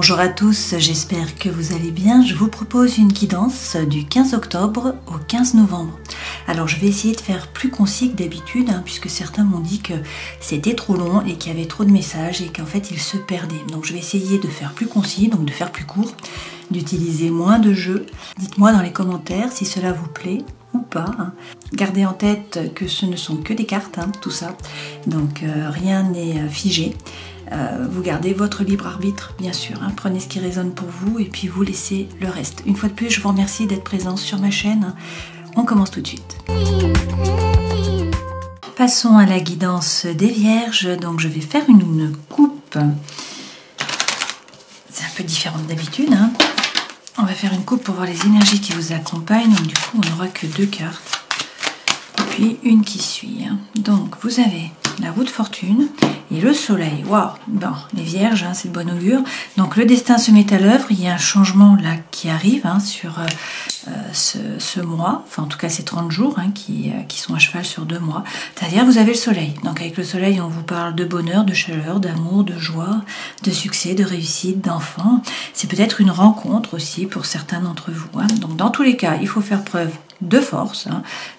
Bonjour à tous, j'espère que vous allez bien. Je vous propose une guidance du 15 octobre au 15 novembre. Alors je vais essayer de faire plus concis que d'habitude, puisque certains m'ont dit que c'était trop long et qu'il y avait trop de messages et qu'en fait ils se perdaient. Donc je vais essayer de faire plus concis, donc de faire plus court, d'utiliser moins de jeux. Dites-moi dans les commentaires si cela vous plaît ou pas. Gardez en tête que ce ne sont que des cartes, tout ça. Donc rien n'est figé. Vous gardez votre libre arbitre, bien sûr. Prenez ce qui résonne pour vous et puis vous laissez le reste. Une fois de plus, je vous remercie d'être présent sur ma chaîne. On commence tout de suite. Passons à la guidance des vierges. Donc je vais faire une coupe. C'est un peu différent d'habitude. On va faire une coupe pour voir les énergies qui vous accompagnent. Donc du coup, on n'aura que 2 cartes. Et puis une qui suit. Donc vous avez la roue de fortune et le soleil. Waouh! Bon, les vierges, c'est de bon augure. Donc le destin se met à l'œuvre. Il y a un changement là qui arrive sur ce mois. Enfin, en tout cas, ces 30 jours qui sont à cheval sur 2 mois. C'est-à-dire, vous avez le soleil. Donc avec le soleil, on vous parle de bonheur, de chaleur, d'amour, de joie, de succès, de réussite, d'enfants. C'est peut-être une rencontre aussi pour certains d'entre vous. Donc dans tous les cas, il faut faire preuve de force,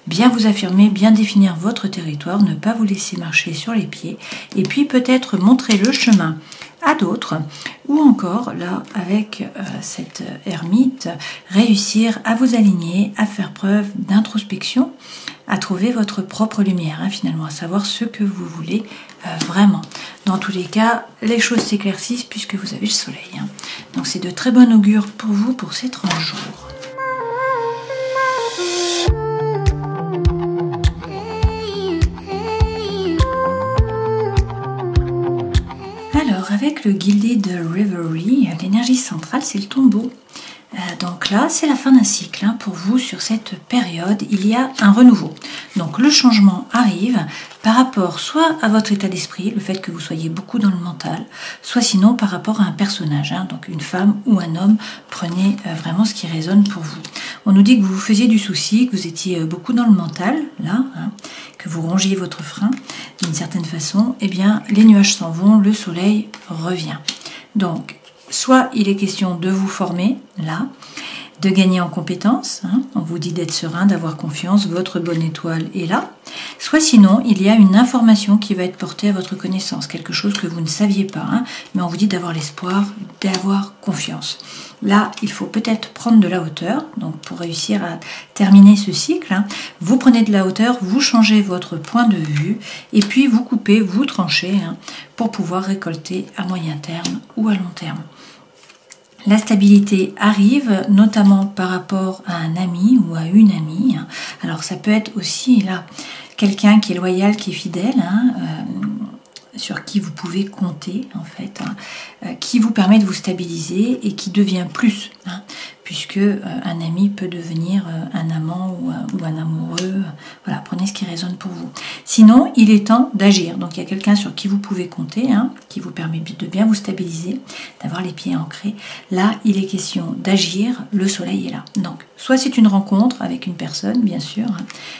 bien vous affirmer, bien définir votre territoire, ne pas vous laisser marcher sur les pieds, et puis peut-être montrer le chemin à d'autres, ou encore là avec cette ermite, réussir à vous aligner, à faire preuve d'introspection, à trouver votre propre lumière, finalement, à savoir ce que vous voulez vraiment. Dans tous les cas, les choses s'éclaircissent puisque vous avez le soleil. Donc c'est de très bon augure pour vous pour ces 30 jours. Avec le Gilded Reverie, l'énergie centrale, c'est le tombeau. Donc là, c'est la fin d'un cycle. Pour vous, sur cette période, il y a un renouveau. Donc le changement arrive par rapport soit à votre état d'esprit, le fait que vous soyez beaucoup dans le mental, soit sinon par rapport à un personnage, donc une femme ou un homme. Prenez vraiment ce qui résonne pour vous. On nous dit que vous vous faisiez du souci, que vous étiez beaucoup dans le mental, là, que vous rongiez votre frein d'une certaine façon. Eh bien, les nuages s'en vont, le soleil revient. Donc, soit il est question de vous former, là, de gagner en compétences, on vous dit d'être serein, d'avoir confiance, votre bonne étoile est là, soit sinon il y a une information qui va être portée à votre connaissance, quelque chose que vous ne saviez pas, mais on vous dit d'avoir l'espoir, d'avoir confiance. Là, il faut peut-être prendre de la hauteur, donc pour réussir à terminer ce cycle, vous prenez de la hauteur, vous changez votre point de vue, et puis vous coupez, vous tranchez, pour pouvoir récolter à moyen terme ou à long terme. La stabilité arrive, notamment par rapport à un ami ou à une amie. Alors ça peut être aussi là quelqu'un qui est loyal, qui est fidèle, sur qui vous pouvez compter en fait, qui vous permet de vous stabiliser et qui devient plus, puisque un ami peut devenir un amant ou un amoureux. Voilà, prenez ce qui résonne pour vous. Sinon, il est temps d'agir. Donc il y a quelqu'un sur qui vous pouvez compter, qui vous permet de bien vous stabiliser, d'avoir les pieds ancrés. Là, il est question d'agir, le soleil est là. Donc, soit c'est une rencontre avec une personne, bien sûr,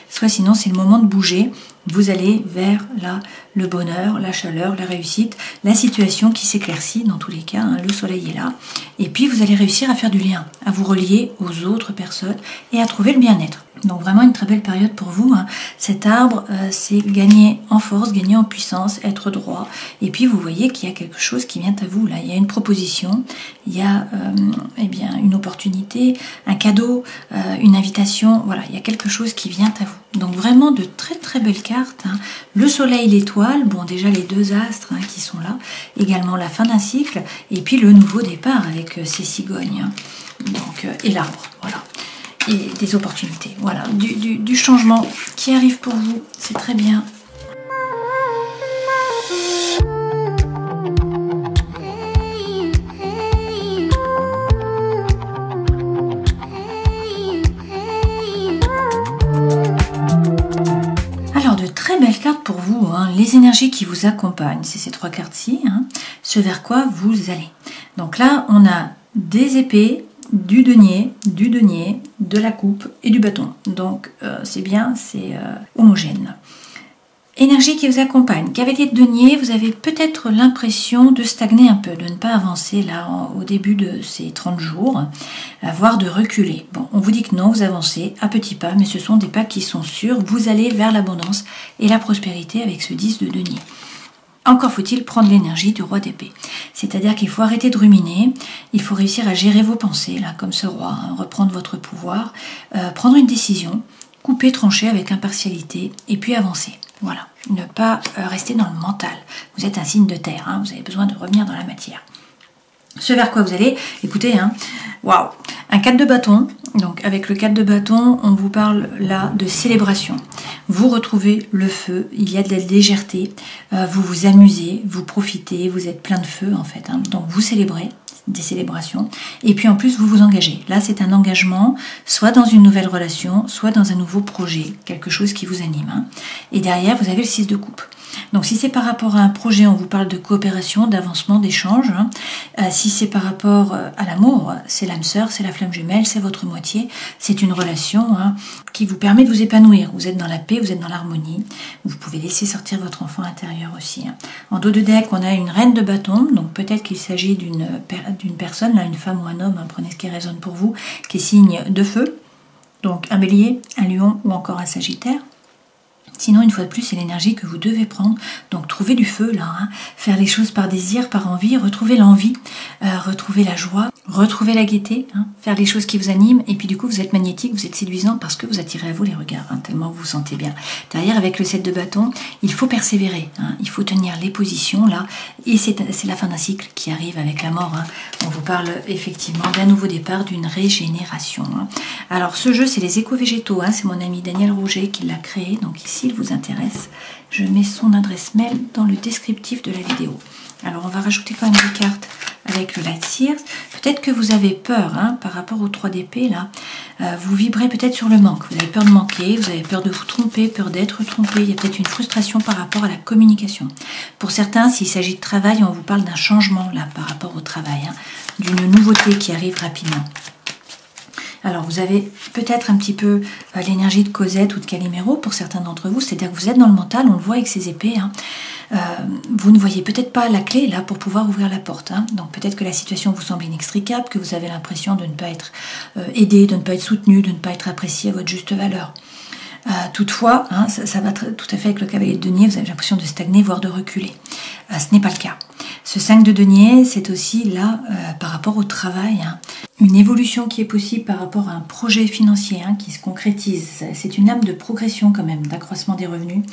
soit sinon c'est le moment de bouger. Vous allez vers le bonheur, la chaleur, la réussite, la situation qui s'éclaircit dans tous les cas, le soleil est là. Et puis vous allez réussir à faire du lien, à vous relier aux autres personnes et à trouver le bien-être. Donc vraiment une très belle période pour vous. Cet arbre, c'est gagner en force, gagner en puissance, être droit. Et puis vous voyez qu'il y a quelque chose qui vient à vous. Là, il y a une proposition, il y a une opportunité, un cadeau, une invitation. Voilà, il y a quelque chose qui vient à vous. Donc vraiment de très très belles cartes. Le soleil, l'étoile, bon déjà les 2 astres qui sont là. Également la fin d'un cycle et puis le nouveau départ avec ces cigognes. Donc et l'arbre, voilà. Et des opportunités, voilà, du changement qui arrive pour vous, c'est très bien. Alors de très belles cartes pour vous, les énergies qui vous accompagnent, c'est ces 3 cartes-ci, ce vers quoi vous allez. Donc là, on a des épées, du denier, de la coupe et du bâton. Donc c'est bien, c'est homogène. Énergie qui vous accompagne. Cavalier de denier, vous avez peut-être l'impression de stagner un peu, de ne pas avancer là au début de ces 30 jours, voire de reculer. Bon, on vous dit que non, vous avancez à petits pas, mais ce sont des pas qui sont sûrs. Vous allez vers l'abondance et la prospérité avec ce 10 de denier. Encore faut-il prendre l'énergie du roi d'épée. C'est-à-dire qu'il faut arrêter de ruminer, il faut réussir à gérer vos pensées, là, comme ce roi, hein, reprendre votre pouvoir, prendre une décision, couper, trancher avec impartialité et puis avancer. Voilà, ne pas rester dans le mental. Vous êtes un signe de terre, hein, vous avez besoin de revenir dans la matière. Ce vers quoi vous allez, écoutez, hein, waouh, un 4 de bâton. Donc avec le 4 de bâton, on vous parle là de célébration. Vous retrouvez le feu, il y a de la légèreté, vous vous amusez, vous profitez, vous êtes plein de feu en fait. Hein, donc vous célébrez, des célébrations, et puis en plus vous vous engagez. Là c'est un engagement, soit dans une nouvelle relation, soit dans un nouveau projet, quelque chose qui vous anime. Hein. Et derrière vous avez le 6 de coupe. Donc si c'est par rapport à un projet, on vous parle de coopération, d'avancement, d'échange. Hein. Si c'est par rapport à l'amour, c'est l'âme sœur, c'est la flamme jumelle, c'est votre moitié. C'est une relation hein, qui vous permet de vous épanouir. Vous êtes dans la paix, vous êtes dans l'harmonie. Vous pouvez laisser sortir votre enfant intérieur aussi. Hein. En dos de deck, on a une reine de bâton. Donc peut-être qu'il s'agit d'une personne, là, une femme ou un homme, hein, prenez ce qui résonne pour vous, qui est signe de feu. Donc un bélier, un lion ou encore un sagittaire. Sinon, une fois de plus, c'est l'énergie que vous devez prendre. Donc, trouver du feu, là. Hein. Faire les choses par désir, par envie. Retrouver l'envie. Retrouver la joie. Retrouver la gaieté. Hein. Faire les choses qui vous animent. Et puis, du coup, vous êtes magnétique, vous êtes séduisant parce que vous attirez à vous les regards. Hein, tellement vous vous sentez bien. Derrière, avec le 7 de bâton, il faut persévérer. Hein. Il faut tenir les positions, là. Et c'est la fin d'un cycle qui arrive avec la mort. Hein. On vous parle effectivement d'un nouveau départ, d'une régénération. Hein. Alors, ce jeu, c'est les éco-végétaux. Hein. C'est mon ami Daniel Rouget qui l'a créé. Donc, ici, vous intéresse, je mets son adresse mail dans le descriptif de la vidéo. Alors on va rajouter quand même des cartes avec le Light Seers. Peut-être que vous avez peur hein, par rapport aux 3 d'épée là. Vous vibrez peut-être sur le manque. Vous avez peur de manquer, vous avez peur de vous tromper, peur d'être trompé. Il y a peut-être une frustration par rapport à la communication. Pour certains, s'il s'agit de travail, on vous parle d'un changement là par rapport au travail, hein, d'une nouveauté qui arrive rapidement. Alors vous avez peut-être un petit peu l'énergie de Cosette ou de Calimero pour certains d'entre vous, c'est-à-dire que vous êtes dans le mental, on le voit avec ces épées, hein. Vous ne voyez peut-être pas la clé là pour pouvoir ouvrir la porte, hein. Donc peut-être que la situation vous semble inextricable, que vous avez l'impression de ne pas être aidé, de ne pas être soutenu, de ne pas être apprécié à votre juste valeur. Toutefois, hein, ça va tout à fait avec le cavalier de denier, vous avez l'impression de stagner, voire de reculer. Ce n'est pas le cas. Ce 5 de denier, c'est aussi là, par rapport au travail, hein, une évolution qui est possible par rapport à un projet financier hein, qui se concrétise. C'est une âme de progression quand même, d'accroissement des revenus,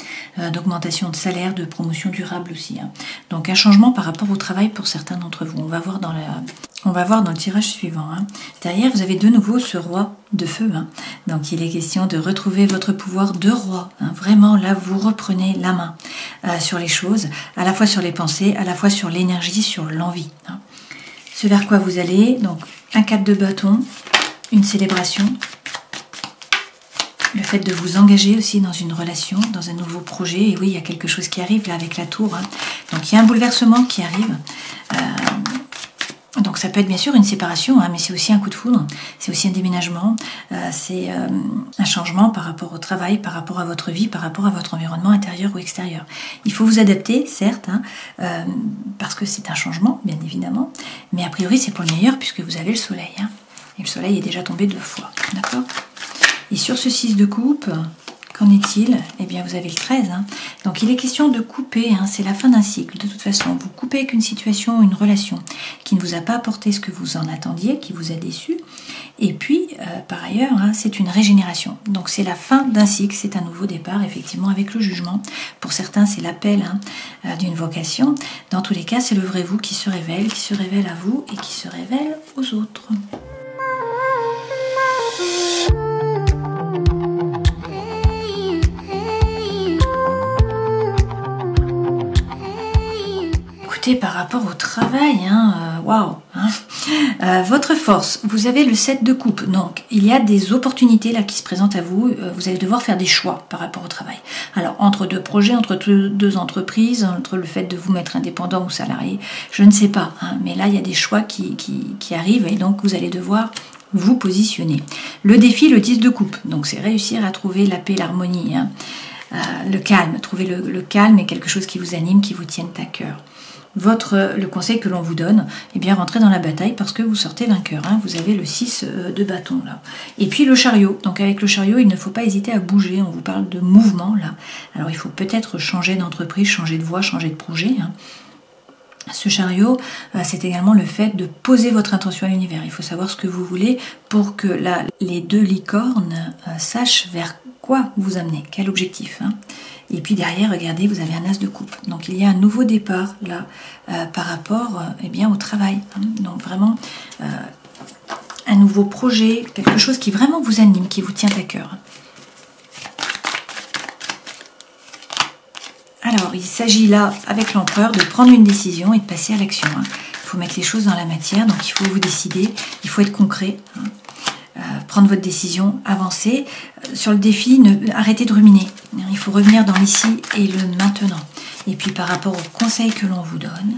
d'augmentation de salaire, de promotion durable aussi. Hein. Donc un changement par rapport au travail pour certains d'entre vous. On va voir dans le tirage suivant. Hein. Derrière, vous avez de nouveau ce roi de feu. Hein. Donc il est question de retrouver votre pouvoir de roi. Hein. Vraiment, là, vous reprenez la main sur les choses, à la fois sur les pensées, à la fois sur l'énergie, sur l'envie. Hein. Ce vers quoi vous allez, donc un 4 de bâton, une célébration, le fait de vous engager aussi dans une relation, dans un nouveau projet, et oui, il y a quelque chose qui arrive là avec la tour. Hein. Donc il y a un bouleversement qui arrive. Donc ça peut être bien sûr une séparation, hein, mais c'est aussi un coup de foudre, c'est aussi un déménagement, c'est un changement par rapport au travail, par rapport à votre vie, par rapport à votre environnement intérieur ou extérieur. Il faut vous adapter, certes, hein, parce que c'est un changement, bien évidemment, mais a priori c'est pour le meilleur puisque vous avez le soleil. Hein, et le soleil est déjà tombé 2 fois, d'accord? Et sur ce 6 de coupe, qu'en est-il? Eh bien, vous avez le 13. Hein. Donc, il est question de couper. Hein. C'est la fin d'un cycle. De toute façon, vous coupez avec une situation, une relation qui ne vous a pas apporté ce que vous en attendiez, qui vous a déçu. Et puis, par ailleurs, hein, c'est une régénération. Donc, c'est la fin d'un cycle. C'est un nouveau départ, effectivement, avec le jugement. Pour certains, c'est l'appel hein, d'une vocation. Dans tous les cas, c'est le vrai vous qui se révèle à vous et qui se révèle aux autres. Par rapport au travail, waouh, votre force, vous avez le 7 de coupe, donc il y a des opportunités là qui se présentent à vous, vous allez devoir faire des choix par rapport au travail. Alors entre 2 projets, entre 2 entreprises, entre le fait de vous mettre indépendant ou salarié, je ne sais pas, hein, mais là il y a des choix qui arrivent et donc vous allez devoir vous positionner. Le défi, le 10 de coupe, donc c'est réussir à trouver la paix, l'harmonie, hein. le calme. Trouvez le calme et quelque chose qui vous anime, qui vous tienne à cœur. Le conseil que l'on vous donne, eh bien rentrez dans la bataille parce que vous sortez vainqueur. Hein. Vous avez le 6 de bâton là. Et puis le chariot. Donc avec le chariot, il ne faut pas hésiter à bouger. On vous parle de mouvement là. Alors il faut peut-être changer d'entreprise, changer de voie, changer de projet. Hein. Ce chariot, c'est également le fait de poser votre intention à l'univers. Il faut savoir ce que vous voulez pour que les 2 licornes sachent vers quoi vous amener, quel objectif. Hein. Et puis derrière, regardez, vous avez un as de coupe. Donc il y a un nouveau départ là par rapport eh bien, au travail. Hein. Donc vraiment un nouveau projet, quelque chose qui vraiment vous anime, qui vous tient à cœur. Alors, il s'agit là, avec l'empereur, de prendre une décision et de passer à l'action. Hein. Il faut mettre les choses dans la matière, donc il faut vous décider, il faut être concret. Hein. Prendre votre décision, avancer. Sur le défi, arrêtez de ruminer. Il faut revenir dans l'ici et le maintenant. Et puis par rapport aux conseils que l'on vous donne,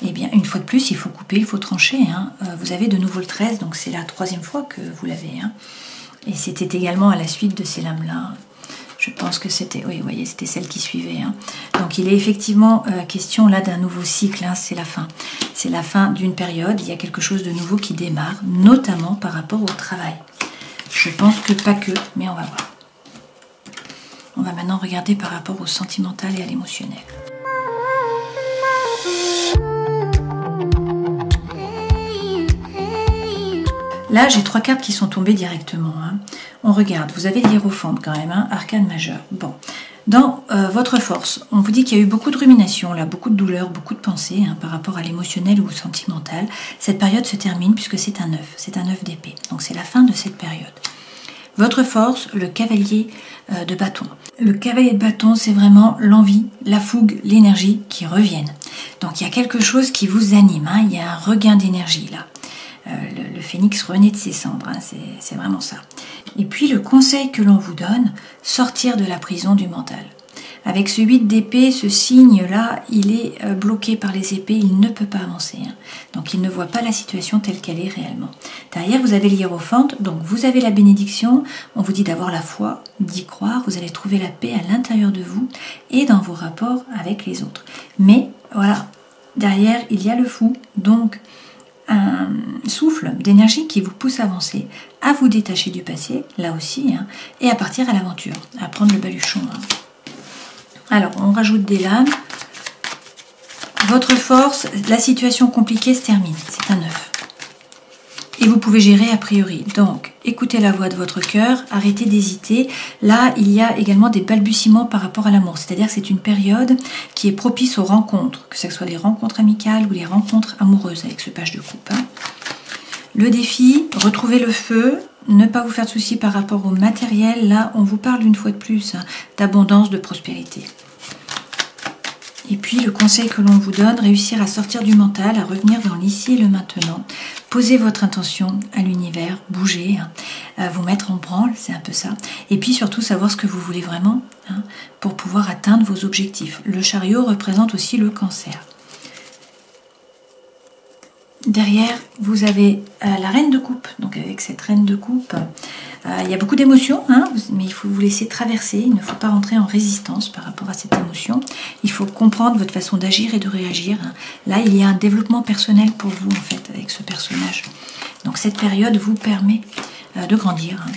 eh bien, une fois de plus, il faut couper, il faut trancher. Hein. Vous avez de nouveau le 13, donc c'est la 3e fois que vous l'avez. Hein. Et c'était également à la suite de ces lames-là. Je pense que c'était, oui, vous voyez, c'était celle qui suivait. Hein. Donc il est effectivement question là d'un nouveau cycle, hein, c'est la fin. C'est la fin d'une période, il y a quelque chose de nouveau qui démarre, notamment par rapport au travail. Je pense que pas que, mais on va voir. On va maintenant regarder par rapport au sentimental et à l'émotionnel. Là, j'ai 3 cartes qui sont tombées directement. Hein. On regarde, vous avez l'hiérophante quand même, hein, arcane majeur. Bon, dans votre force, on vous dit qu'il y a eu beaucoup de rumination, là, beaucoup de douleurs, beaucoup de pensées hein, par rapport à l'émotionnel ou au sentimental. Cette période se termine puisque c'est un 9, c'est un 9 d'épée. Donc c'est la fin de cette période. Votre force, le cavalier de bâton. Le cavalier de bâton, c'est vraiment l'envie, la fougue, l'énergie qui reviennent. Donc il y a quelque chose qui vous anime, hein, il y a un regain d'énergie là. Le phénix renaît de ses cendres, hein, c'est vraiment ça. Et puis le conseil que l'on vous donne, sortir de la prison du mental. Avec ce 8 d'épée, ce signe-là, il est bloqué par les épées, il ne peut pas avancer. Hein. Donc il ne voit pas la situation telle qu'elle est réellement. Derrière, vous avez l'hiérophante, donc vous avez la bénédiction, on vous dit d'avoir la foi, d'y croire, vous allez trouver la paix à l'intérieur de vous et dans vos rapports avec les autres. Mais voilà, derrière, il y a le fou, donc un souffle d'énergie qui vous pousse à avancer, à vous détacher du passé, là aussi, hein, et à partir à l'aventure, à prendre le baluchon. Hein. Alors, on rajoute des lames. Votre force, la situation compliquée se termine, c'est un 9. Et vous pouvez gérer a priori. Donc, écoutez la voix de votre cœur, arrêtez d'hésiter. Là, il y a également des balbutiements par rapport à l'amour. C'est-à-dire que c'est une période qui est propice aux rencontres, que ce soit les rencontres amicales ou les rencontres amoureuses avec ce page de coupe. Hein. Le défi, retrouver le feu, ne pas vous faire de soucis par rapport au matériel. Là, on vous parle une fois de plus hein, d'abondance, de prospérité. Et puis le conseil que l'on vous donne, réussir à sortir du mental, à revenir dans l'ici et le maintenant. Posez votre intention à l'univers, bougez, hein, vous mettre en branle, c'est un peu ça. Et puis surtout savoir ce que vous voulez vraiment hein, pour pouvoir atteindre vos objectifs. Le chariot représente aussi le cancer. Derrière, vous avez la reine de coupe. Donc avec cette reine de coupe, il y a beaucoup d'émotions, hein, mais il faut vous laisser traverser. Il ne faut pas rentrer en résistance par rapport à cette émotion. Il faut comprendre votre façon d'agir et de réagir. Hein. Là, il y a un développement personnel pour vous, en fait, avec ce personnage. Donc cette période vous permet de grandir. Hein.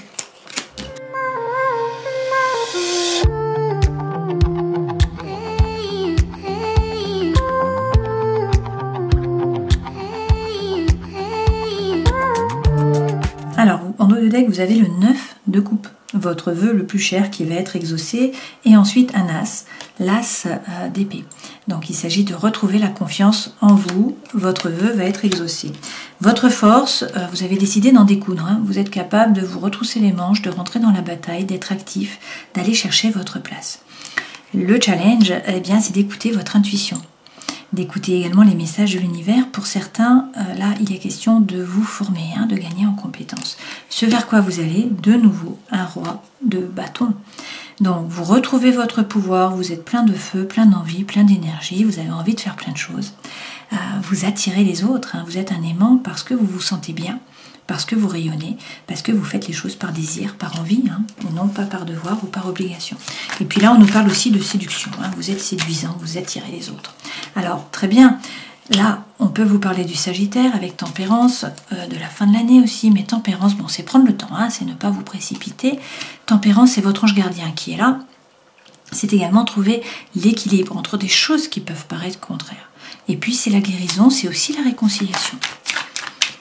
Alors, en haut de deck, vous avez le 9 de coupe, votre vœu le plus cher qui va être exaucé, et ensuite un as, l'as d'épée. Donc, il s'agit de retrouver la confiance en vous, votre vœu va être exaucé. Votre force, vous avez décidé d'en découdre, hein. Vous êtes capable de vous retrousser les manches, de rentrer dans la bataille, d'être actif, d'aller chercher votre place. Le challenge, eh bien, c'est d'écouter votre intuition. D'écouter également les messages de l'univers. Pour certains, là, il est question de vous former, hein, de gagner en compétences. Ce vers quoi vous allez, de nouveau, un roi de bâton. Donc, vous retrouvez votre pouvoir, vous êtes plein de feu, plein d'envie, plein d'énergie, vous avez envie de faire plein de choses. vous attirez les autres, hein. Vous êtes un aimant parce que vous vous sentez bien, parce que vous rayonnez, parce que vous faites les choses par désir, par envie, hein, et non pas par devoir ou par obligation. Et puis là, on nous parle aussi de séduction, hein. Vous êtes séduisant, vous attirez les autres. Alors, très bien, là, on peut vous parler du Sagittaire avec tempérance, de la fin de l'année aussi, mais tempérance, bon, c'est prendre le temps, hein, c'est ne pas vous précipiter. Tempérance, c'est votre ange gardien qui est là. C'est également trouver l'équilibre entre des choses qui peuvent paraître contraires. Et puis, c'est la guérison, c'est aussi la réconciliation.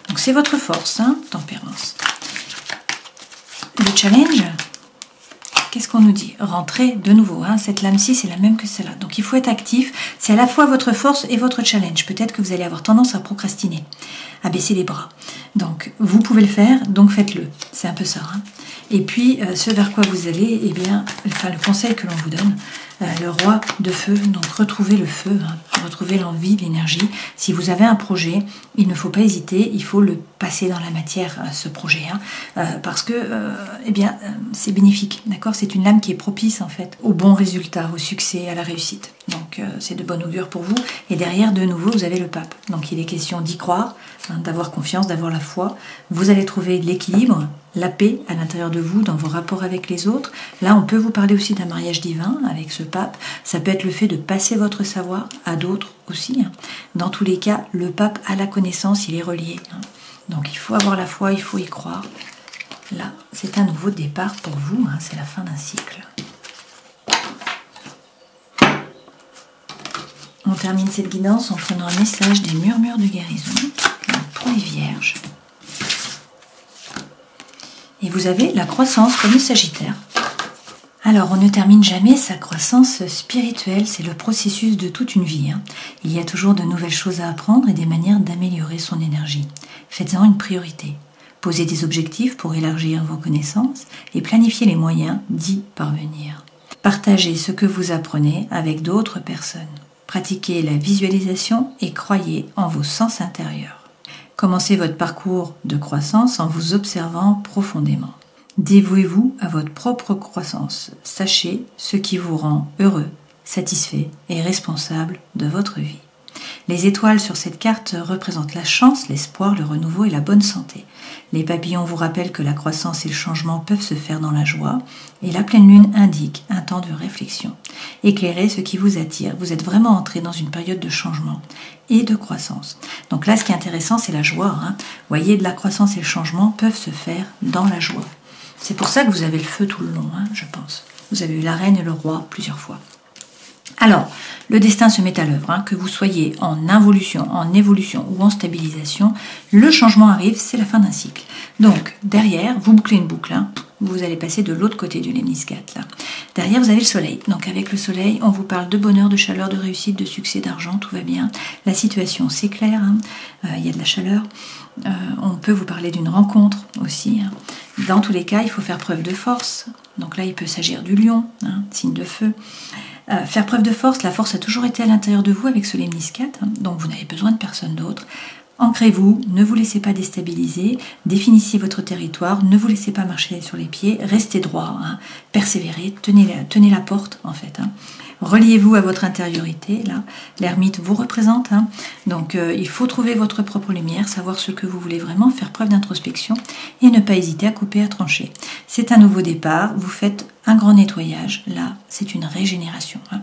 Donc c'est votre force, hein, tempérance. Le challenge, qu'est-ce qu'on nous dit? Rentrez de nouveau, hein, cette lame-ci c'est la même que celle-là. Donc il faut être actif, c'est à la fois votre force et votre challenge. Peut-être que vous allez avoir tendance à procrastiner, à baisser les bras. Donc vous pouvez le faire, donc faites-le. C'est un peu ça. Hein. Et puis ce vers quoi vous allez, eh bien, enfin le conseil que l'on vous donne, le roi de feu, donc retrouvez le feu, hein, retrouvez l'envie, l'énergie. Si vous avez un projet, il ne faut pas hésiter, il faut le passer dans la matière, ce projet, hein, parce que eh bien, c'est bénéfique, d'accord? C'est une lame qui est propice en fait au bon résultat, au succès, à la réussite. Donc c'est de bon augure pour vous. Et derrière, de nouveau, vous avez le pape. Donc il est question d'y croire, hein, d'avoir confiance, d'avoir la foi. Vous allez trouver l'équilibre, la paix à l'intérieur de vous, dans vos rapports avec les autres. Là, on peut vous parler aussi d'un mariage divin avec ce pape. Ça peut être le fait de passer votre savoir à d'autres aussi. Hein. Dans tous les cas, le pape a la connaissance, il est relié. Hein. Donc il faut avoir la foi, il faut y croire. Là, c'est un nouveau départ pour vous, hein, c'est la fin d'un cycle. On termine cette guidance en prenant un message des murmures de guérison pour les vierges. Et vous avez la croissance comme le Sagittaire. Alors, on ne termine jamais sa croissance spirituelle, c'est le processus de toute une vie. Hein. Il y a toujours de nouvelles choses à apprendre et des manières d'améliorer son énergie. Faites-en une priorité. Posez des objectifs pour élargir vos connaissances et planifiez les moyens d'y parvenir. Partagez ce que vous apprenez avec d'autres personnes. Pratiquez la visualisation et croyez en vos sens intérieurs. Commencez votre parcours de croissance en vous observant profondément. Dévouez-vous à votre propre croissance. Sachez ce qui vous rend heureux, satisfait et responsable de votre vie. Les étoiles sur cette carte représentent la chance, l'espoir, le renouveau et la bonne santé. Les papillons vous rappellent que la croissance et le changement peuvent se faire dans la joie. Et la pleine lune indique un temps de réflexion. Éclairez ce qui vous attire. Vous êtes vraiment entré dans une période de changement et de croissance. Donc là, ce qui est intéressant, c'est la joie. Hein. Vous voyez, de la croissance et le changement peuvent se faire dans la joie. C'est pour ça que vous avez le feu tout le long, hein, je pense. Vous avez eu la reine et le roi plusieurs fois. Alors, le destin se met à l'œuvre, hein, que vous soyez en involution, en évolution ou en stabilisation, le changement arrive, c'est la fin d'un cycle. Donc, derrière, vous bouclez une boucle, hein, vous allez passer de l'autre côté du lemniscate, là. Derrière, vous avez le soleil. Donc, avec le soleil, on vous parle de bonheur, de chaleur, de réussite, de succès, d'argent, tout va bien. La situation, c'est clair, hein, il y a de la chaleur. On peut vous parler d'une rencontre aussi. Hein. Dans tous les cas, il faut faire preuve de force. Donc là, il peut s'agir du lion, hein, signe de feu. Faire preuve de force, la force a toujours été à l'intérieur de vous avec ce lemniscate, hein, donc vous n'avez besoin de personne d'autre. Ancrez-vous, ne vous laissez pas déstabiliser, définissez votre territoire, ne vous laissez pas marcher sur les pieds, restez droit, hein, persévérez, tenez la porte en fait. Hein. Reliez-vous à votre intériorité, là, l'ermite vous représente, hein. Donc il faut trouver votre propre lumière, savoir ce que vous voulez vraiment, faire preuve d'introspection et ne pas hésiter à couper, à trancher. C'est un nouveau départ, vous faites un grand nettoyage, là c'est une régénération. Hein.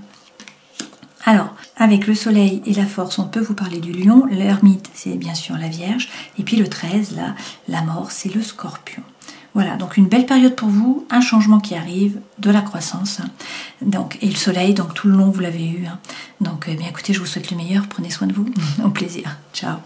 Alors, avec le soleil et la force, on peut vous parler du lion, l'ermite c'est bien sûr la vierge, et puis le 13, là, la mort, c'est le scorpion. Voilà, donc une belle période pour vous, un changement qui arrive, de la croissance. Hein. Donc, et le soleil, donc tout le long vous l'avez eu. Hein. Donc, bien écoutez, je vous souhaite le meilleur, prenez soin de vous, au plaisir, ciao.